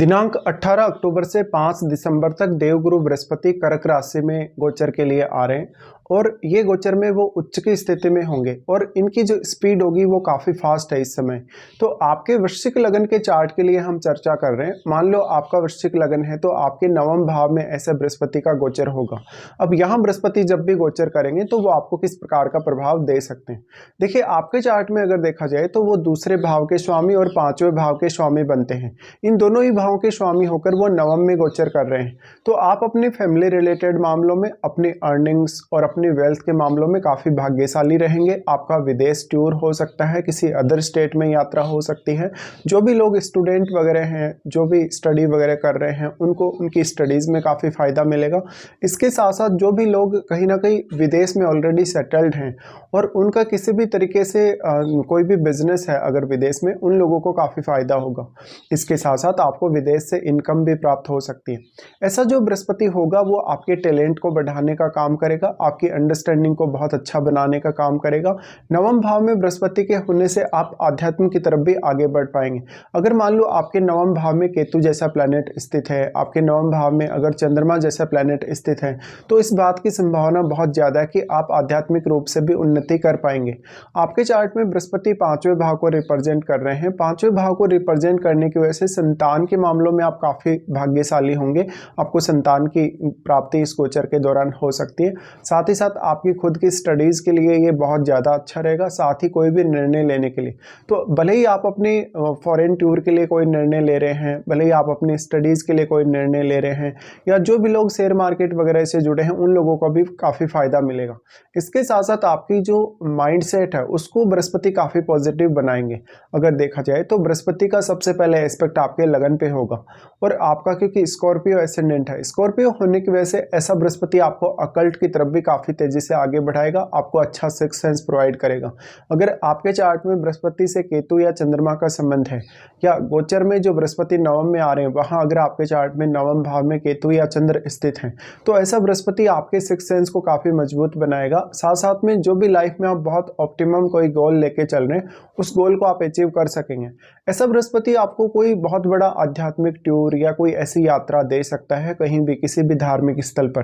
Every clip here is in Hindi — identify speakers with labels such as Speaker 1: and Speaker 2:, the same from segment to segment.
Speaker 1: दिनांक 18 अक्टूबर से 5 दिसंबर तक देवगुरु बृहस्पति कर्क राशि में गोचर के लिए आ रहे हैं और ये गोचर में वो उच्च की स्थिति में होंगे और इनकी जो स्पीड होगी वो काफ़ी फास्ट है इस समय। तो आपके वृश्चिक लगन के चार्ट के लिए हम चर्चा कर रहे हैं। मान लो आपका वृश्चिक लगन है तो आपके नवम भाव में ऐसे बृहस्पति का गोचर होगा। अब यहाँ बृहस्पति जब भी गोचर करेंगे तो वो आपको किस प्रकार का प्रभाव दे सकते हैं। देखिए, आपके चार्ट में अगर देखा जाए तो वो दूसरे भाव के स्वामी और पांचवें भाव के स्वामी बनते हैं। इन दोनों ही भावों के स्वामी होकर वो नवम में गोचर कर रहे हैं। तो आप अपनी फैमिली रिलेटेड मामलों में, अपनी अर्निंग्स और अपनी वेल्थ के मामलों में काफ़ी भाग्यशाली रहेंगे। आपका विदेश टूर हो सकता है, किसी अदर स्टेट में यात्रा हो सकती है। जो भी लोग स्टूडेंट वगैरह हैं, जो भी स्टडी वगैरह कर रहे हैं, उनको उनकी स्टडीज़ में काफ़ी फ़ायदा मिलेगा। इसके साथ साथ जो भी लोग कहीं ना कहीं विदेश में ऑलरेडी सेटल्ड हैं और उनका किसी भी तरीके से कोई भी बिजनेस है अगर विदेश में, उन लोगों को काफ़ी फ़ायदा होगा। इसके साथ साथ आपको विदेश से इनकम भी प्राप्त हो सकती है। ऐसा जो बृहस्पति होगा वो आपके टैलेंट को बढ़ाने का काम करेगा, आपकी अंडरस्टैंडिंग को बहुत अच्छा बनाने का काम करेगा। नवम भाव में बृहस्पति के होने से आप आध्यात्म की तरफ भी आगे बढ़ पाएंगे। अगर मान लो आपके नवम भाव में केतु जैसा प्लैनेट स्थित है, आपके नवम भाव में अगर चंद्रमा जैसा प्लैनेट स्थित है, तो इस बात की संभावना बहुत ज़्यादा है कि आप आध्यात्मिक रूप से भी उन्नति कर पाएंगे। आपके चार्ट में बृहस्पति पांचवें भाव को रिप्रेजेंट कर रहे हैं। पांचवें भाव को रिप्रेजेंट करने की वजह से संतान के मामलों में आप काफ़ी भाग्यशाली होंगे। आपको संतान की प्राप्ति इस गोचर के दौरान हो सकती है। साथ ही साथ आपकी खुद की स्टडीज़ के लिए ये बहुत ज़्यादा अच्छा रहेगा, साथ ही कोई भी निर्णय लेने के लिए। तो भले ही आप अपनी फॉरेन टूर के लिए कोई निर्णय ले रहे हैं, भले ही आप अपनी स्टडीज़ के लिए कोई निर्णय ले रहे हैं, या जो भी लोग शेयर मार्केट वगैरह से जुड़े हैं उन लोगों को भी काफ़ी फ़ायदा मिलेगा। इसके साथ साथ आपकी जो माइंड सेट है उसको बृहस्पति काफ़ी पॉजिटिव बनाएंगे। अगर देखा जाए तो बृहस्पति का सबसे पहले एस्पेक्ट आपके लगन पे होगा और आपका क्योंकि स्कॉर्पियो एसेंडेंट है, स्कॉर्पियो होने की वजह से ऐसा बृहस्पति आपको अकल्ट की तरफ भी काफ़ी तेज़ी से आगे बढ़ाएगा, आपको अच्छा सिक्स सेंस प्रोवाइड करेगा। अगर आपके चार्ट में बृहस्पति से केतु या चंद्रमा का संबंध है, या गोचर में जो बृहस्पति नवम में आ रहे हैं वहाँ अगर आपके चार्ट में नवम भाव में केतु या चंद्र स्थित हैं, तो ऐसा बृहस्पति आपके सिक्स सेंस को काफ़ी मजबूत बनाएगा। साथ साथ में जो भी लाइफ में आप बहुत ऑप्टिमम कोई गोल लेके चल रहे हैं उस गोल को आप अचीव कर सकेंगे। ऐसा बृहस्पति आपको कोई बहुत बड़ा आध्यात्मिक टूर या कोई ऐसी यात्रा दे सकता है कहीं भी, किसी भी धार्मिक स्थल पर।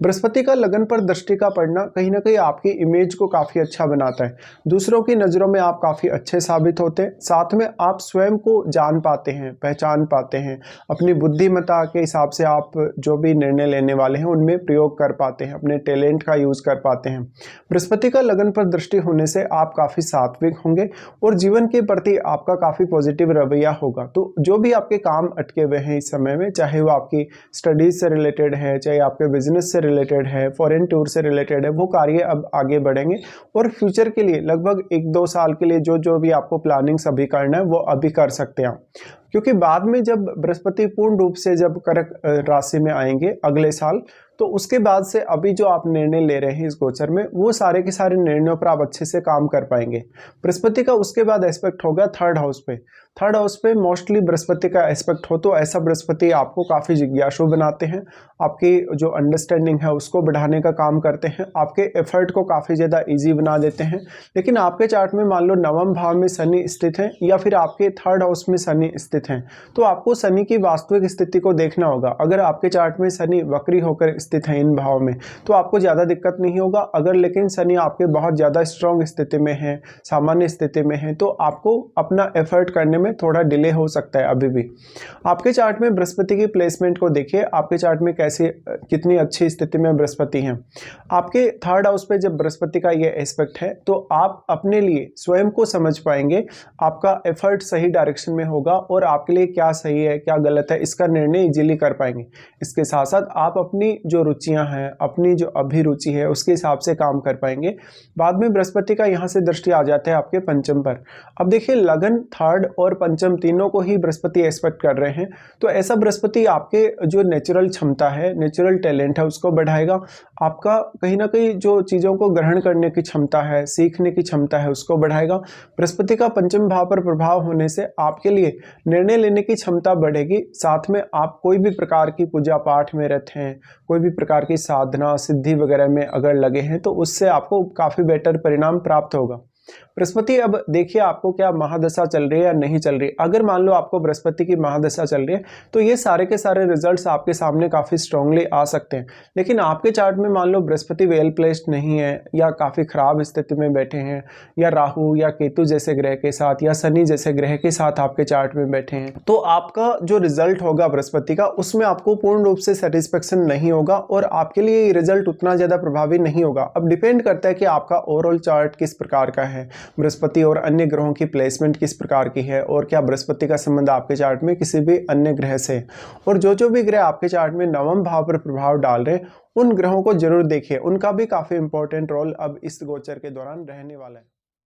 Speaker 1: बृहस्पति का लगन पर दृष्टि का पड़ना कहीं ना कहीं आपकी इमेज को काफ़ी अच्छा बनाता है। दूसरों की नज़रों में आप काफ़ी अच्छे साबित होते हैं। साथ में आप स्वयं को जान पाते हैं, पहचान पाते हैं। अपनी बुद्धिमत्ता के हिसाब से आप जो भी निर्णय लेने वाले हैं उनमें प्रयोग कर पाते हैं, अपने टैलेंट का यूज़ कर पाते हैं। बृहस्पति का लगन पर दृष्टि होने से आप काफ़ी सात्विक होंगे और जीवन के प्रति आपका काफ़ी पॉजिटिव रवैया होगा। तो जो भी आपके काम अटके हुए हैं इस समय में, चाहे वो आपकी स्टडीज से रिलेटेड है, चाहे आपके बिजनेस से रिलेटेड है, फॉरेन टूर से रिलेटेड है, वो कार्य अब आगे बढ़ेंगे और फ्यूचर के लिए लगभग 1-2 साल के लिए जो भी आपको प्लानिंग्स अभी करना है वो अभी कर सकते हैं। क्योंकि बाद में जब बृहस्पति पूर्ण रूप से जब कर्क राशि में आएंगे अगले साल, तो उसके बाद से अभी जो आप निर्णय ले रहे हैं इस गोचर में, वो सारे के सारे निर्णयों पर आप अच्छे से काम कर पाएंगे। बृहस्पति का उसके बाद एस्पेक्ट होगा थर्ड हाउस पे। थर्ड हाउस पे मोस्टली बृहस्पति का एस्पेक्ट हो तो ऐसा बृहस्पति आपको काफ़ी जिज्ञासु बनाते हैं, आपकी जो अंडरस्टैंडिंग है उसको बढ़ाने का काम करते हैं, आपके एफर्ट को काफ़ी ज़्यादा ईजी बना देते हैं। लेकिन आपके चार्ट में मान लो नवम भाव में शनि स्थित है या फिर आपके थर्ड हाउस में शनि स्थित हैं, तो आपको शनि की वास्तविक स्थिति को देखना होगा। अगर आपके चार्ट में शनि वक्री होकर स्थित है इन भाव में तो आपको ज़्यादा दिक्कत नहीं होगा। अगर लेकिन शनि आपके बहुत ज़्यादा स्ट्रॉन्ग स्थिति में है, सामान्य स्थिति में है, तो आपको अपना एफर्ट करने में थोड़ा डिले हो सकता है। अभी भी आपके चार्ट में बृहस्पति की प्लेसमेंट को देखिए, आपके चार्ट में कैसी कितनी अच्छी स्थिति में बृहस्पति हैं। आपके थर्ड हाउस पे जब बृहस्पति का ये एस्पेक्ट है तो आप अपने लिए स्वयं को समझ पाएंगे, आपका एफर्ट सही डायरेक्शन में होगा और आपके लिए क्या सही है क्या गलत है इसका निर्णय इजीली कर पाएंगे। इसके साथ साथ आप अपनी जो रुचियां हैं, अपनी जो अभिरुचि है उसके हिसाब से काम कर पाएंगे। बाद में बृहस्पति का यहाँ से दृष्टि आ जाता है आपके पंचम पर। अब देखिए, लगन, थर्ड और पंचम तीनों को ही बृहस्पति एक्सपेक्ट कर रहे हैं, तो ऐसा बृहस्पति आपके जो नेचुरल क्षमता है, नेचुरल टैलेंट है उसको बढ़ाएगा। आपका कहीं ना कहीं जो चीज़ों को ग्रहण करने की क्षमता है, सीखने की क्षमता है उसको बढ़ाएगा। बृहस्पति का पंचम भाव पर प्रभाव होने से आपके लिए निर्णय लेने की क्षमता बढ़ेगी। साथ में आप कोई भी प्रकार की पूजा पाठ में रहते हैं, कोई भी प्रकार की साधना सिद्धि वगैरह में अगर लगे हैं तो उससे आपको काफ़ी बेटर परिणाम प्राप्त होगा। बृहस्पति अब देखिए आपको क्या महादशा चल रही है या नहीं चल रही। अगर मान लो आपको बृहस्पति की महादशा चल रही है तो ये सारे के सारे रिजल्ट्स आपके सामने काफ़ी स्ट्रांगली आ सकते हैं। लेकिन आपके चार्ट में मान लो बृहस्पति वेल प्लेस्ड नहीं है या काफ़ी खराब स्थिति में बैठे हैं, या राहु या केतु जैसे ग्रह के साथ या शनि जैसे ग्रह के साथ आपके चार्ट में बैठे हैं, तो आपका जो रिजल्ट होगा बृहस्पति का उसमें आपको पूर्ण रूप से सेटिस्फेक्शन नहीं होगा और आपके लिए ये रिजल्ट उतना ज़्यादा प्रभावी नहीं होगा। अब डिपेंड करता है कि आपका ओवरऑल चार्ट किस प्रकार का है, बृहस्पति और अन्य ग्रहों की प्लेसमेंट किस प्रकार की है, और क्या बृहस्पति का संबंध आपके चार्ट में किसी भी अन्य ग्रह से। और जो भी ग्रह आपके चार्ट में नवम भाव पर प्रभाव डाल रहे हैं उन ग्रहों को जरूर देखिए, उनका भी काफ़ी इंपॉर्टेंट रोल अब इस गोचर के दौरान रहने वाला है।